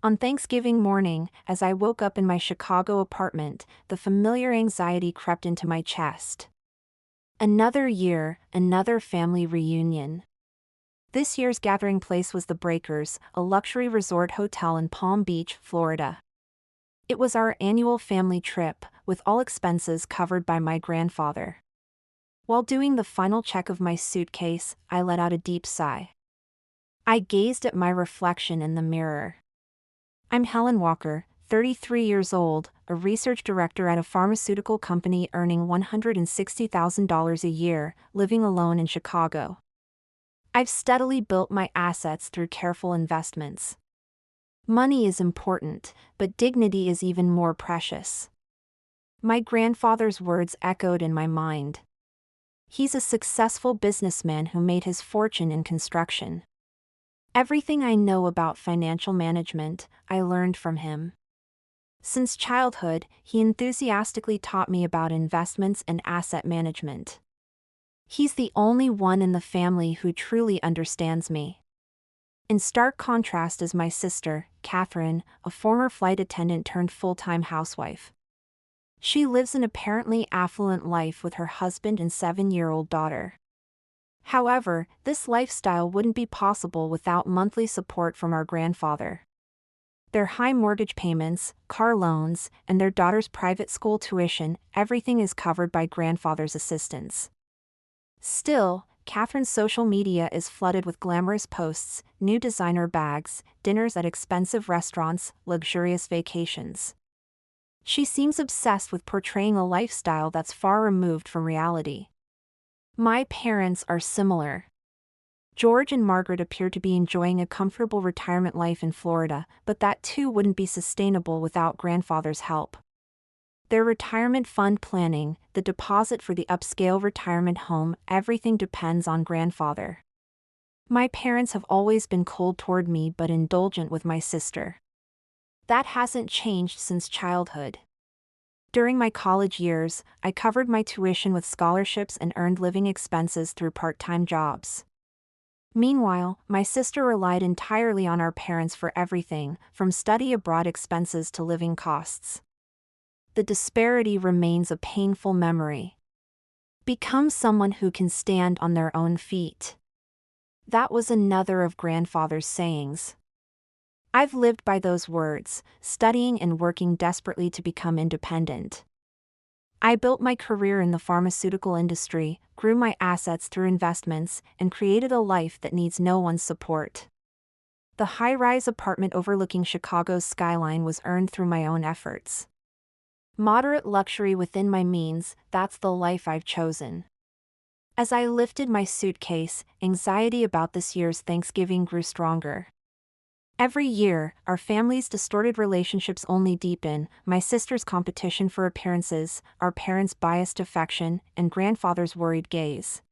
On Thanksgiving morning, as I woke up in my Chicago apartment, the familiar anxiety crept into my chest. Another year, another family reunion. This year's gathering place was the Breakers, a luxury resort hotel in Palm Beach, Florida. It was our annual family trip, with all expenses covered by my grandfather. While doing the final check of my suitcase, I let out a deep sigh. I gazed at my reflection in the mirror. I'm Helen Walker, 33 years old, a research director at a pharmaceutical company earning $160,000 a year, living alone in Chicago. I've steadily built my assets through careful investments. Money is important, but dignity is even more precious. My grandfather's words echoed in my mind. He's a successful businessman who made his fortune in construction. Everything I know about financial management, I learned from him. Since childhood, he enthusiastically taught me about investments and asset management. He's the only one in the family who truly understands me. In stark contrast is my sister, Catherine, a former flight attendant turned full-time housewife. She lives an apparently affluent life with her husband and 7-year-old daughter. However, this lifestyle wouldn't be possible without monthly support from our grandfather. Their high mortgage payments, car loans, and their daughter's private school tuition, everything is covered by grandfather's assistance. Still, Catherine's social media is flooded with glamorous posts, new designer bags, dinners at expensive restaurants, luxurious vacations. She seems obsessed with portraying a lifestyle that's far removed from reality. My parents are similar. George and Margaret appear to be enjoying a comfortable retirement life in Florida, but that too wouldn't be sustainable without grandfather's help. Their retirement fund planning, the deposit for the upscale retirement home, everything depends on grandfather. My parents have always been cold toward me but indulgent with my sister. That hasn't changed since childhood. During my college years, I covered my tuition with scholarships and earned living expenses through part-time jobs. Meanwhile, my sister relied entirely on our parents for everything, from study abroad expenses to living costs. The disparity remains a painful memory. Become someone who can stand on their own feet. That was another of grandfather's sayings. I've lived by those words, studying and working desperately to become independent. I built my career in the pharmaceutical industry, grew my assets through investments, and created a life that needs no one's support. The high-rise apartment overlooking Chicago's skyline was earned through my own efforts. Moderate luxury within my means, that's the life I've chosen. As I lifted my suitcase, anxiety about this year's Thanksgiving grew stronger. Every year, our family's distorted relationships only deepen, my sister's competition for appearances, our parents' biased affection, and grandfather's worried gaze.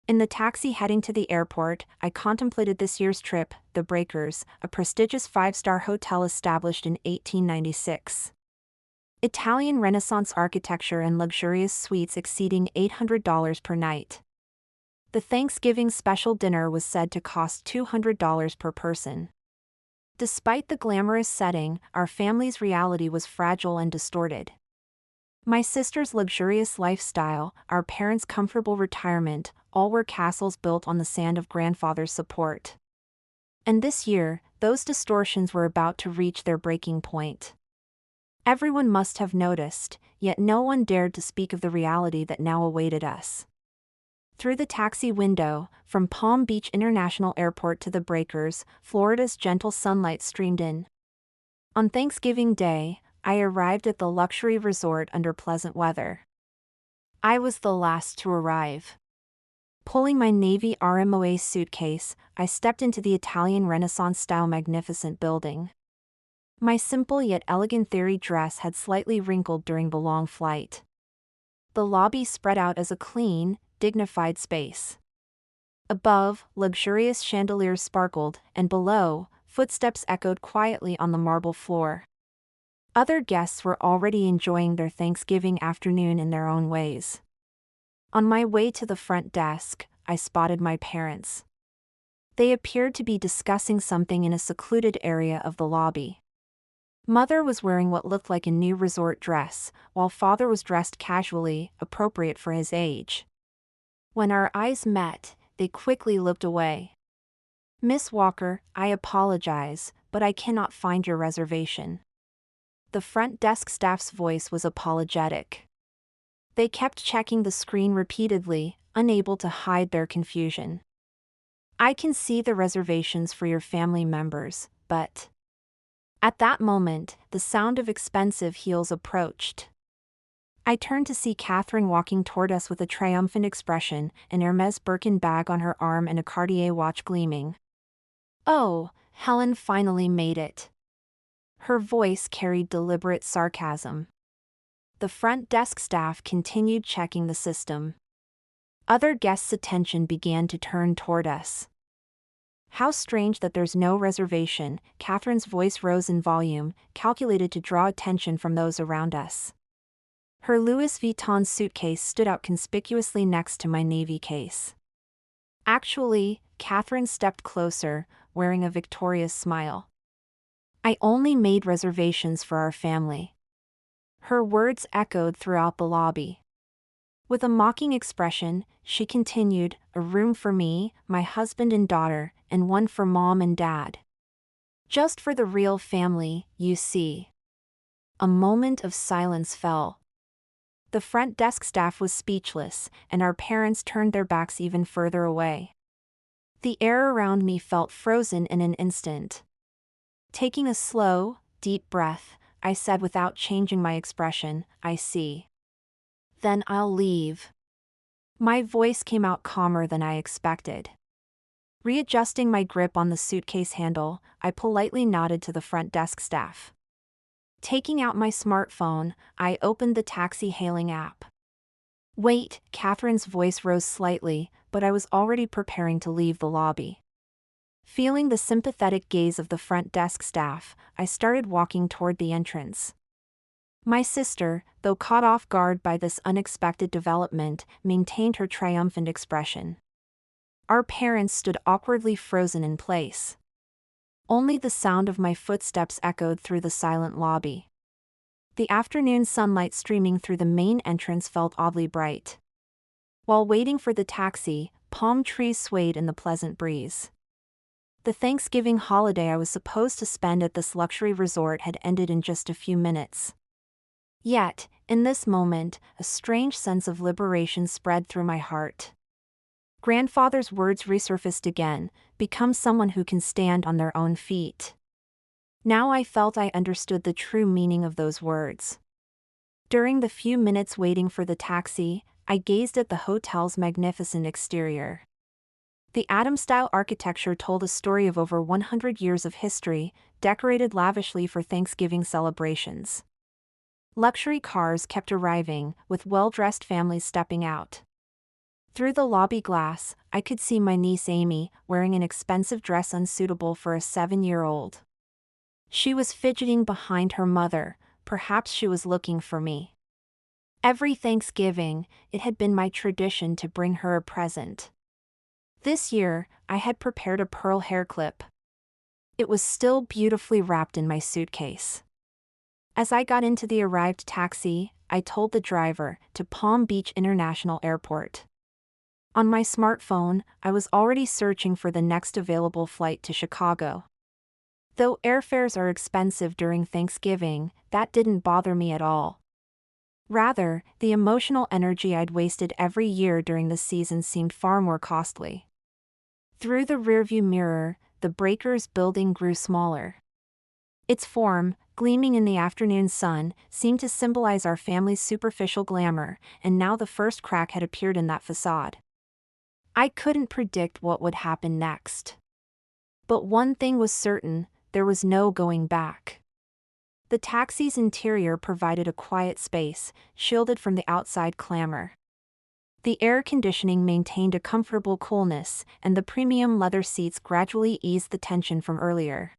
In the taxi heading to the airport, I contemplated this year's trip, the Breakers, a prestigious 5-star hotel established in 1896. Italian Renaissance architecture and luxurious suites exceeding $800 per night. The Thanksgiving special dinner was said to cost $200 per person. Despite the glamorous setting, our family's reality was fragile and distorted. My sister's luxurious lifestyle, our parents' comfortable retirement, all were castles built on the sand of grandfather's support. And this year, those distortions were about to reach their breaking point. Everyone must have noticed, yet no one dared to speak of the reality that now awaited us. Through the taxi window, from Palm Beach International Airport to the Breakers, Florida's gentle sunlight streamed in. On Thanksgiving Day, I arrived at the luxury resort under pleasant weather. I was the last to arrive. Pulling my navy RMOA suitcase, I stepped into the Italian Renaissance-style magnificent building. My simple yet elegant theory dress had slightly wrinkled during the long flight. The lobby spread out as a clean, dignified space. Above, luxurious chandeliers sparkled, and below, footsteps echoed quietly on the marble floor. Other guests were already enjoying their Thanksgiving afternoon in their own ways. On my way to the front desk, I spotted my parents. They appeared to be discussing something in a secluded area of the lobby. Mother was wearing what looked like a new resort dress, while father was dressed casually, appropriate for his age. When our eyes met, they quickly looked away. "Miss Walker, I apologize, but I cannot find your reservation." The front desk staff's voice was apologetic. They kept checking the screen repeatedly, unable to hide their confusion. "I can see the reservations for your family members, but..." At that moment, the sound of expensive heels approached. I turned to see Catherine walking toward us with a triumphant expression, an Hermes Birkin bag on her arm and a Cartier watch gleaming. "Oh, Helen finally made it." Her voice carried deliberate sarcasm. The front desk staff continued checking the system. Other guests' attention began to turn toward us. "How strange that there's no reservation." Catherine's voice rose in volume, calculated to draw attention from those around us. Her Louis Vuitton suitcase stood out conspicuously next to my navy case. "Actually," Catherine stepped closer, wearing a victorious smile, "I only made reservations for our family." Her words echoed throughout the lobby. With a mocking expression, she continued, "A room for me, my husband and daughter, and one for mom and dad. Just for the real family, you see." A moment of silence fell. The front desk staff was speechless, and our parents turned their backs even further away. The air around me felt frozen in an instant. Taking a slow, deep breath, I said without changing my expression, "I see. Then I'll leave." My voice came out calmer than I expected. Readjusting my grip on the suitcase handle, I politely nodded to the front desk staff. Taking out my smartphone, I opened the taxi hailing app. "Wait," Catherine's voice rose slightly, but I was already preparing to leave the lobby. Feeling the sympathetic gaze of the front desk staff, I started walking toward the entrance. My sister, though caught off guard by this unexpected development, maintained her triumphant expression. Our parents stood awkwardly frozen in place. Only the sound of my footsteps echoed through the silent lobby. The afternoon sunlight streaming through the main entrance felt oddly bright. While waiting for the taxi, palm trees swayed in the pleasant breeze. The Thanksgiving holiday I was supposed to spend at this luxury resort had ended in just a few minutes. Yet, in this moment, a strange sense of liberation spread through my heart. Grandfather's words resurfaced again, "Become someone who can stand on their own feet." Now I felt I understood the true meaning of those words. During the few minutes waiting for the taxi, I gazed at the hotel's magnificent exterior. The Adam-style architecture told a story of over 100 years of history, decorated lavishly for Thanksgiving celebrations. Luxury cars kept arriving, with well-dressed families stepping out. Through the lobby glass, I could see my niece Amy, wearing an expensive dress unsuitable for a 7-year-old. She was fidgeting behind her mother, perhaps she was looking for me. Every Thanksgiving, it had been my tradition to bring her a present. This year, I had prepared a pearl hair clip. It was still beautifully wrapped in my suitcase. As I got into the arrived taxi, I told the driver to Palm Beach International Airport. On my smartphone, I was already searching for the next available flight to Chicago. Though airfares are expensive during Thanksgiving, that didn't bother me at all. Rather, the emotional energy I'd wasted every year during the season seemed far more costly. Through the rearview mirror, the Breakers building grew smaller. Its form, gleaming in the afternoon sun, seemed to symbolize our family's superficial glamour, and now the first crack had appeared in that facade. I couldn't predict what would happen next. But one thing was certain, there was no going back. The taxi's interior provided a quiet space, shielded from the outside clamor. The air conditioning maintained a comfortable coolness, and the premium leather seats gradually eased the tension from earlier.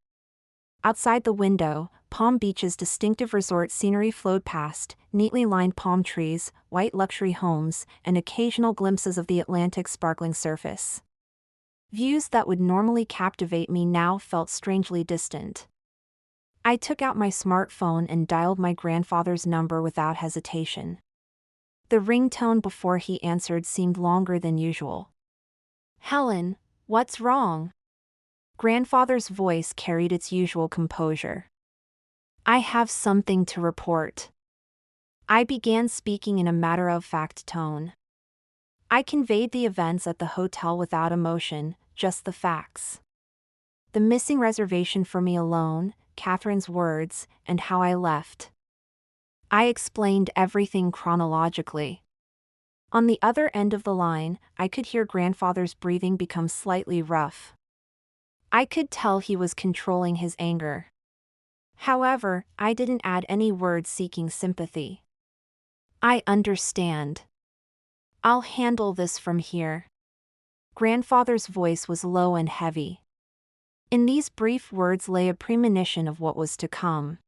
Outside the window, Palm Beach's distinctive resort scenery flowed past, neatly lined palm trees, white luxury homes, and occasional glimpses of the Atlantic's sparkling surface. Views that would normally captivate me now felt strangely distant. I took out my smartphone and dialed my grandfather's number without hesitation. The ringtone before he answered seemed longer than usual. "Helen, what's wrong?" Grandfather's voice carried its usual composure. "I have something to report." I began speaking in a matter-of-fact tone. I conveyed the events at the hotel without emotion, just the facts. The missing reservation for me alone, Catherine's words, and how I left. I explained everything chronologically. On the other end of the line, I could hear grandfather's breathing become slightly rough. I could tell he was controlling his anger. However, I didn't add any words seeking sympathy. "I understand. I'll handle this from here." Grandfather's voice was low and heavy. In these brief words lay a premonition of what was to come.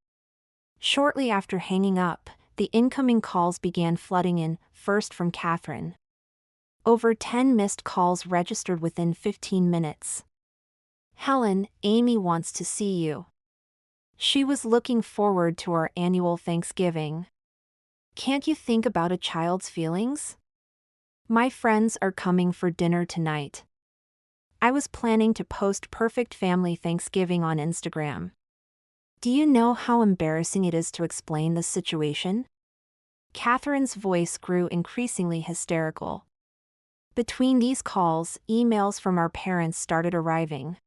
Shortly after hanging up, the incoming calls began flooding in, first from Catherine. Over 10 missed calls registered within 15 minutes. "Helen, Amy wants to see you. She was looking forward to our annual Thanksgiving. Can't you think about a child's feelings? My friends are coming for dinner tonight. I was planning to post perfect family Thanksgiving on Instagram. Do you know how embarrassing it is to explain this situation?" Catherine's voice grew increasingly hysterical. Between these calls, emails from our parents started arriving.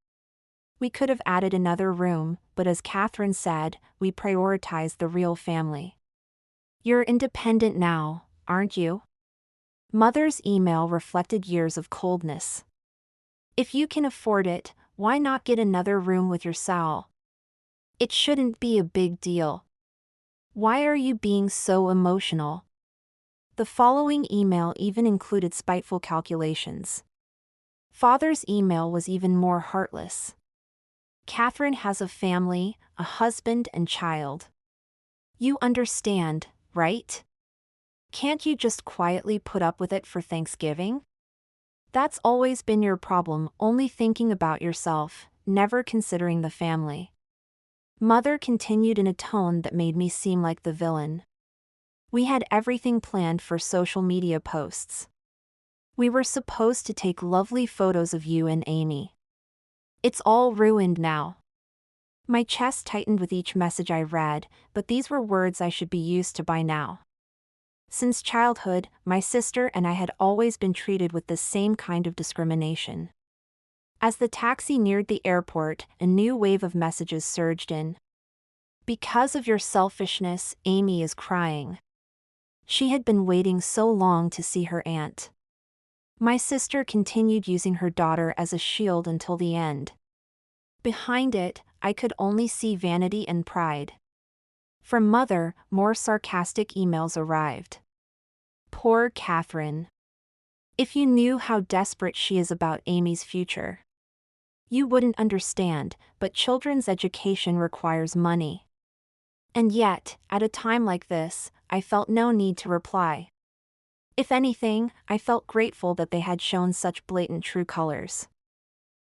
We could have added another room, but as Catherine said, we prioritized the real family. "You're independent now, aren't you?" Mother's email reflected years of coldness. "If you can afford it, why not get another room with your Sal? It shouldn't be a big deal. Why are you being so emotional?" The following email even included spiteful calculations. Father's email was even more heartless. "Catherine has a family, a husband and child. You understand, right? Can't you just quietly put up with it for Thanksgiving? That's always been your problem, only thinking about yourself, never considering the family." Mother continued in a tone that made me seem like the villain. "We had everything planned for social media posts. We were supposed to take lovely photos of you and Amy. It's all ruined now." My chest tightened with each message I read, but these were words I should be used to by now. Since childhood, my sister and I had always been treated with the same kind of discrimination. As the taxi neared the airport, a new wave of messages surged in. "Because of your selfishness, Amy is crying. She had been waiting so long to see her aunt." My sister continued using her daughter as a shield until the end. Behind it, I could only see vanity and pride. From Mother, more sarcastic emails arrived. "Poor Catherine. If you knew how desperate she is about Amy's future. You wouldn't understand, but children's education requires money." And yet, at a time like this, I felt no need to reply. If anything, I felt grateful that they had shown such blatant true colors.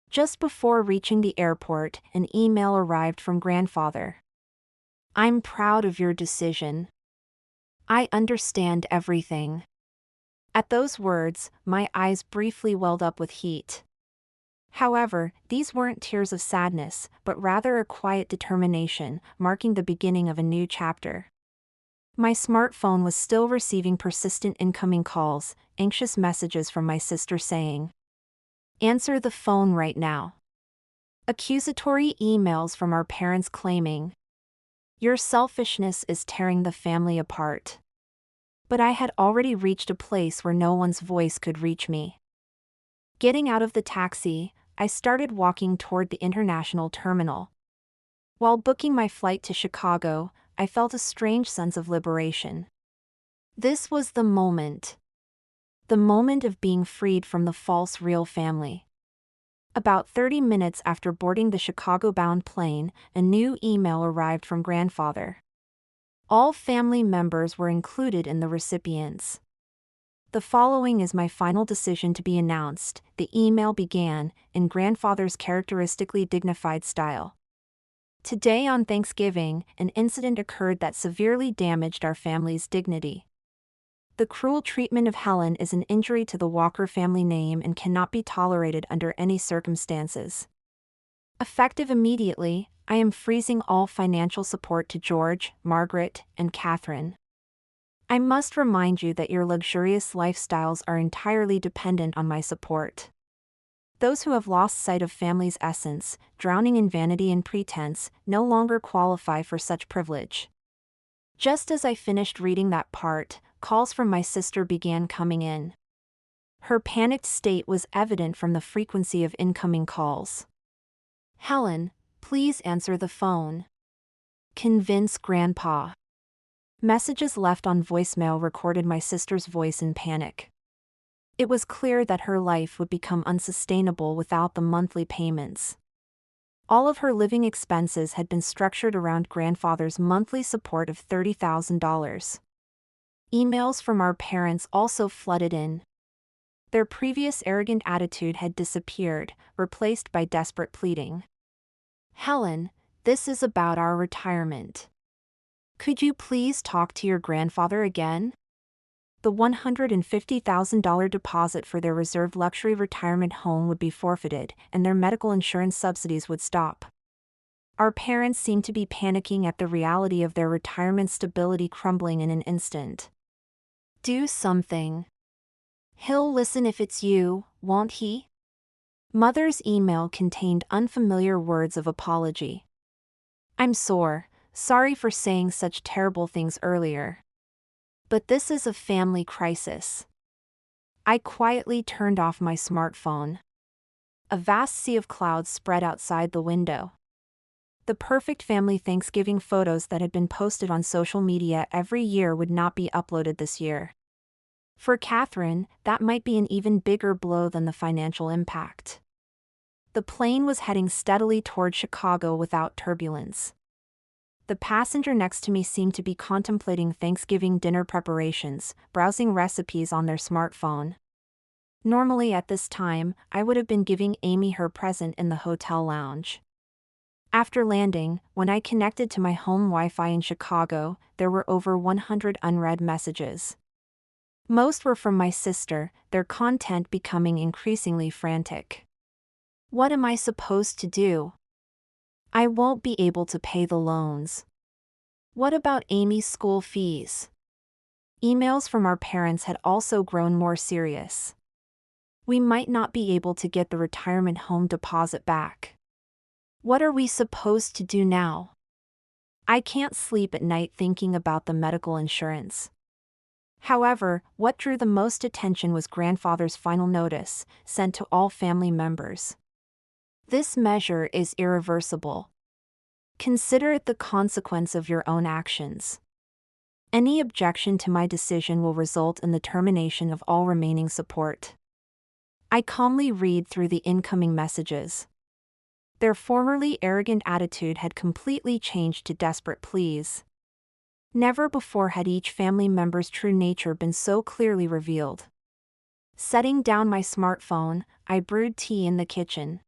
Just before reaching the airport, an email arrived from grandfather. "I'm proud of your decision. I understand everything." At those words, my eyes briefly welled up with heat. However, these weren't tears of sadness, but rather a quiet determination, marking the beginning of a new chapter. My smartphone was still receiving persistent incoming calls, anxious messages from my sister saying, "Answer the phone right now." Accusatory emails from our parents claiming, "Your selfishness is tearing the family apart." But I had already reached a place where no one's voice could reach me. Getting out of the taxi, I started walking toward the international terminal. While booking my flight to Chicago, I felt a strange sense of liberation. This was the moment. The moment of being freed from the false real family. About 30 minutes after boarding the Chicago-bound plane, a new email arrived from grandfather. All family members were included in the recipients. The following is my final decision to be announced, the email began, in grandfather's characteristically dignified style. Today on Thanksgiving, an incident occurred that severely damaged our family's dignity. The cruel treatment of Helen is an injury to the Walker family name and cannot be tolerated under any circumstances. Effective immediately, I am freezing all financial support to George, Margaret, and Catherine. I must remind you that your luxurious lifestyles are entirely dependent on my support. Those who have lost sight of family's essence, drowning in vanity and pretense, no longer qualify for such privilege. Just as I finished reading that part, calls from my sister began coming in. Her panicked state was evident from the frequency of incoming calls. "Helen, please answer the phone. Convince Grandpa." Messages left on voicemail recorded my sister's voice in panic. It was clear that her life would become unsustainable without the monthly payments. All of her living expenses had been structured around grandfather's monthly support of $30,000. Emails from our parents also flooded in. Their previous arrogant attitude had disappeared, replaced by desperate pleading. "Helen, this is about our retirement. Could you please talk to your grandfather again? The $150,000 deposit for their reserved luxury retirement home would be forfeited, and their medical insurance subsidies would stop." Our parents seemed to be panicking at the reality of their retirement stability crumbling in an instant. "Do something. He'll listen if it's you, won't he?" Mother's email contained unfamiliar words of apology. "I'm sorry for saying such terrible things earlier. But this is a family crisis." I quietly turned off my smartphone. A vast sea of clouds spread outside the window. The perfect family Thanksgiving photos that had been posted on social media every year would not be uploaded this year. For Catherine, that might be an even bigger blow than the financial impact. The plane was heading steadily toward Chicago without turbulence. The passenger next to me seemed to be contemplating Thanksgiving dinner preparations, browsing recipes on their smartphone. Normally at this time, I would have been giving Amy her present in the hotel lounge. After landing, when I connected to my home Wi-Fi in Chicago, there were over 100 unread messages. Most were from my sister, their content becoming increasingly frantic. "What am I supposed to do? I won't be able to pay the loans. What about Amy's school fees?" Emails from our parents had also grown more serious. "We might not be able to get the retirement home deposit back. What are we supposed to do now? I can't sleep at night thinking about the medical insurance." However, what drew the most attention was grandfather's final notice, sent to all family members. "This measure is irreversible. Consider it the consequence of your own actions. Any objection to my decision will result in the termination of all remaining support." I calmly read through the incoming messages. Their formerly arrogant attitude had completely changed to desperate pleas. Never before had each family member's true nature been so clearly revealed. Setting down my smartphone, I brewed tea in the kitchen.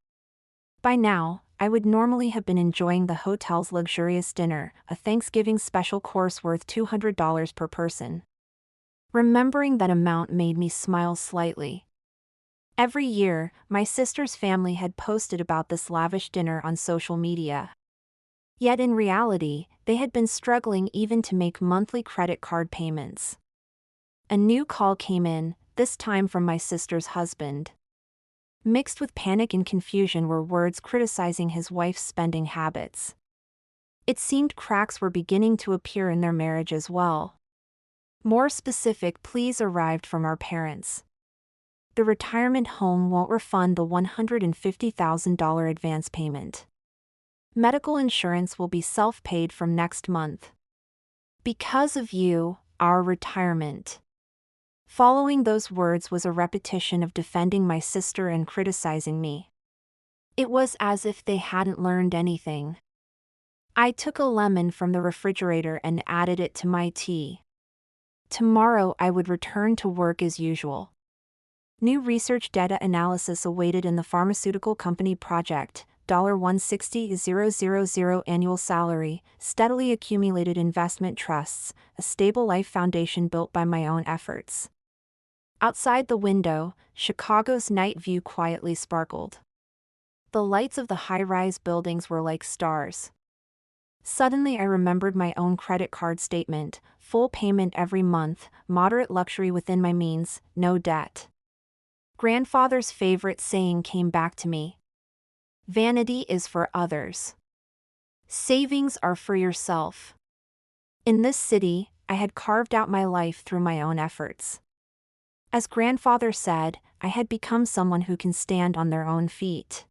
By now, I would normally have been enjoying the hotel's luxurious dinner, a Thanksgiving special course worth $200 per person. Remembering that amount made me smile slightly. Every year, my sister's family had posted about this lavish dinner on social media. Yet in reality, they had been struggling even to make monthly credit card payments. A new call came in, this time from my sister's husband. Mixed with panic and confusion were words criticizing his wife's spending habits. It seemed cracks were beginning to appear in their marriage as well. More specific pleas arrived from our parents. The retirement home won't refund the $150,000 advance payment. Medical insurance will be self-paid from next month. Because of you, our retirement. Following those words was a repetition of defending my sister and criticizing me. It was as if they hadn't learned anything. I took a lemon from the refrigerator and added it to my tea. Tomorrow I would return to work as usual. New research data analysis awaited in the pharmaceutical company project. $160,000 annual salary, steadily accumulated investment trusts, a stable life foundation built by my own efforts. Outside the window, Chicago's night view quietly sparkled. The lights of the high-rise buildings were like stars. Suddenly I remembered my own credit card statement: full payment every month, moderate luxury within my means, no debt. Grandfather's favorite saying came back to me. Vanity is for others. Savings are for yourself. In this city, I had carved out my life through my own efforts. As grandfather said, I had become someone who can stand on their own feet.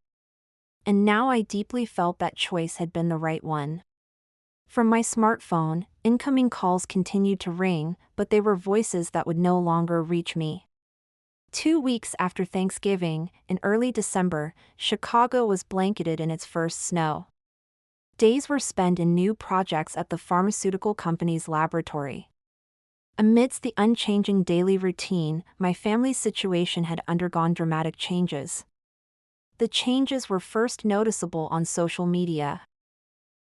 And now I deeply felt that choice had been the right one. From my smartphone, incoming calls continued to ring, but they were voices that would no longer reach me. 2 weeks after Thanksgiving, in early December, Chicago was blanketed in its first snow. Days were spent in new projects at the pharmaceutical company's laboratory. Amidst the unchanging daily routine, my family's situation had undergone dramatic changes. The changes were first noticeable on social media.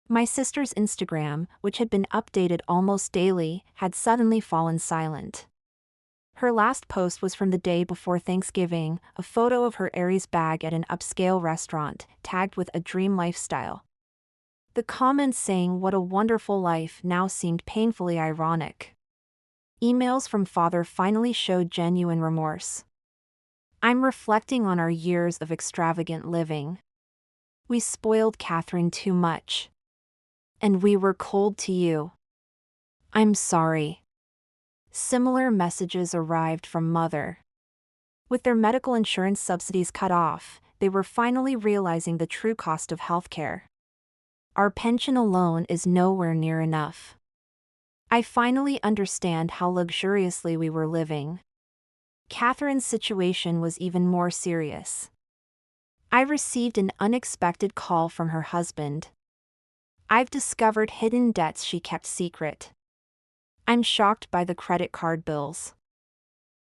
My sister's Instagram, which had been updated almost daily, had suddenly fallen silent. Her last post was from the day before Thanksgiving, a photo of her Aries bag at an upscale restaurant, tagged with a dream lifestyle. The comments saying "what a wonderful life" now seemed painfully ironic. Emails from father finally showed genuine remorse. "I'm reflecting on our years of extravagant living. We spoiled Catherine too much. And we were cold to you. I'm sorry." Similar messages arrived from mother. With their medical insurance subsidies cut off, they were finally realizing the true cost of healthcare. Our pension alone is nowhere near enough. I finally understand how luxuriously we were living. Catherine's situation was even more serious. I received an unexpected call from her husband. "I've discovered hidden debts she kept secret. I'm shocked by the credit card bills.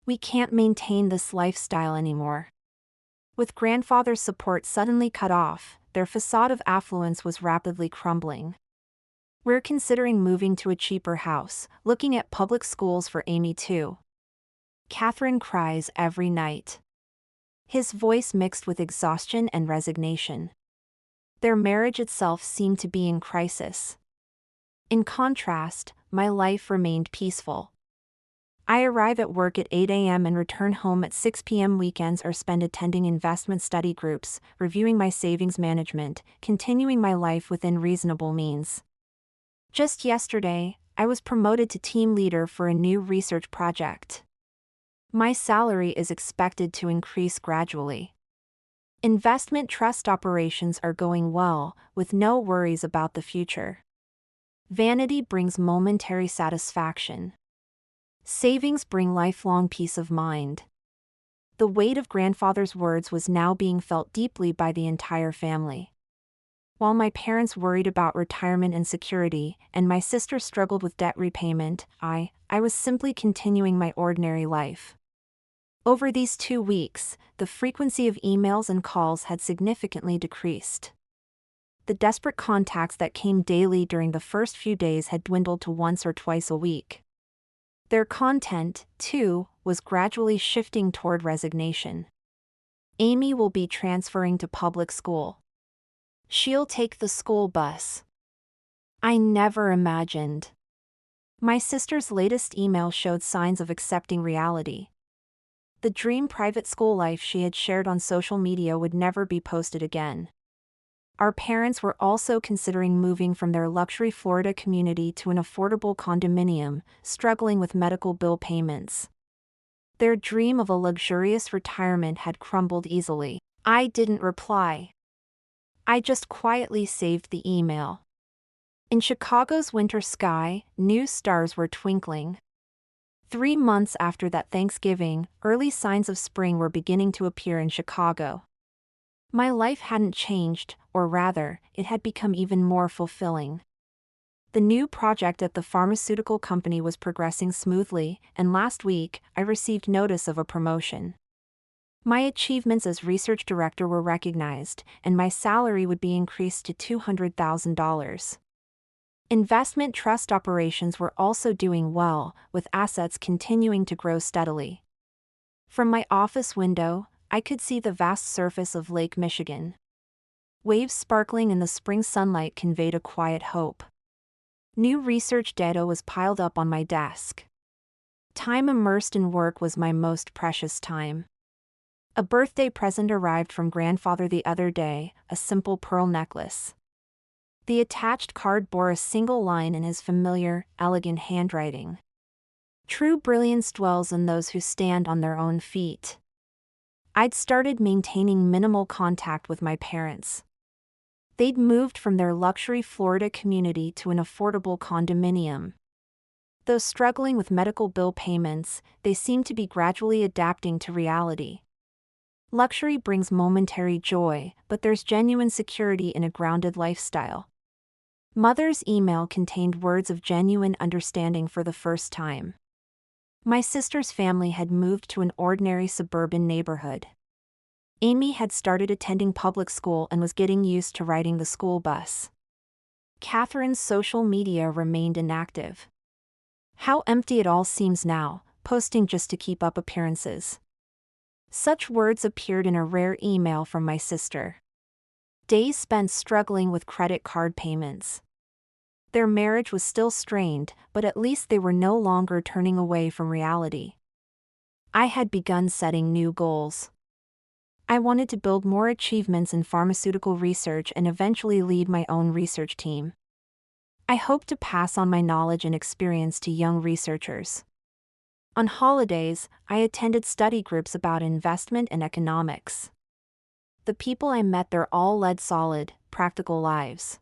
We can't maintain this lifestyle anymore." With grandfather's support suddenly cut off, their facade of affluence was rapidly crumbling. "We're considering moving to a cheaper house, looking at public schools for Amy too." Catherine cries every night. His voice mixed with exhaustion and resignation. Their marriage itself seemed to be in crisis. In contrast, my life remained peaceful. I arrive at work at 8 a.m. and return home at 6 p.m. Weekends are spent attending investment study groups, reviewing my savings management, continuing my life within reasonable means. Just yesterday, I was promoted to team leader for a new research project. My salary is expected to increase gradually. Investment trust operations are going well, with no worries about the future. Vanity brings momentary satisfaction. Savings bring lifelong peace of mind. The weight of grandfather's words was now being felt deeply by the entire family. While my parents worried about retirement and security, and my sister struggled with debt repayment, I was simply continuing my ordinary life. Over these 2 weeks, the frequency of emails and calls had significantly decreased. The desperate contacts that came daily during the first few days had dwindled to once or twice a week. Their content, too, was gradually shifting toward resignation. "Amy will be transferring to public school. She'll take the school bus." I never imagined. My sister's latest email showed signs of accepting reality. The dream private school life she had shared on social media would never be posted again. Our parents were also considering moving from their luxury Florida community to an affordable condominium, struggling with medical bill payments. Their dream of a luxurious retirement had crumbled easily. I didn't reply. I just quietly saved the email. In Chicago's winter sky, new stars were twinkling. 3 months after that Thanksgiving, early signs of spring were beginning to appear in Chicago. My life hadn't changed, or rather, it had become even more fulfilling. The new project at the pharmaceutical company was progressing smoothly, and last week, I received notice of a promotion. My achievements as research director were recognized, and my salary would be increased to $200,000. Investment trust operations were also doing well, with assets continuing to grow steadily. From my office window, I could see the vast surface of Lake Michigan. Waves sparkling in the spring sunlight conveyed a quiet hope. New research data was piled up on my desk. Time immersed in work was my most precious time. A birthday present arrived from grandfather the other day, a simple pearl necklace. The attached card bore a single line in his familiar, elegant handwriting. True brilliance dwells in those who stand on their own feet. I'd started maintaining minimal contact with my parents. They'd moved from their luxury Florida community to an affordable condominium. Though struggling with medical bill payments, they seemed to be gradually adapting to reality. Luxury brings momentary joy, but there's genuine security in a grounded lifestyle. Mother's email contained words of genuine understanding for the first time. My sister's family had moved to an ordinary suburban neighborhood. Amy had started attending public school and was getting used to riding the school bus. Catherine's social media remained inactive. How empty it all seems now, posting just to keep up appearances. Such words appeared in a rare email from my sister. Days spent struggling with credit card payments. Their marriage was still strained, but at least they were no longer turning away from reality. I had begun setting new goals. I wanted to build more achievements in pharmaceutical research and eventually lead my own research team. I hoped to pass on my knowledge and experience to young researchers. On holidays, I attended study groups about investment and economics. The people I met there all led solid, practical lives.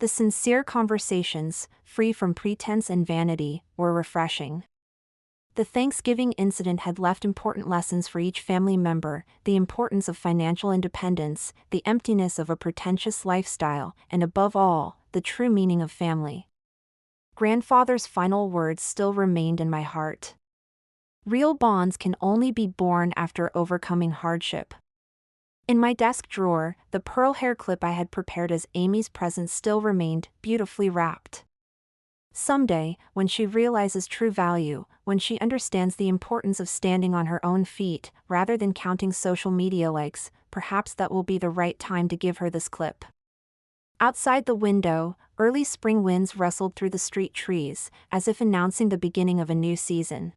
The sincere conversations, free from pretense and vanity, were refreshing. The Thanksgiving incident had left important lessons for each family member: the importance of financial independence, the emptiness of a pretentious lifestyle, and above all, the true meaning of family. Grandfather's final words still remained in my heart. Real bonds can only be born after overcoming hardship. In my desk drawer, the pearl hair clip I had prepared as Amy's present still remained, beautifully wrapped. Someday, when she realizes true value, when she understands the importance of standing on her own feet, rather than counting social media likes, perhaps that will be the right time to give her this clip. Outside the window, early spring winds rustled through the street trees, as if announcing the beginning of a new season.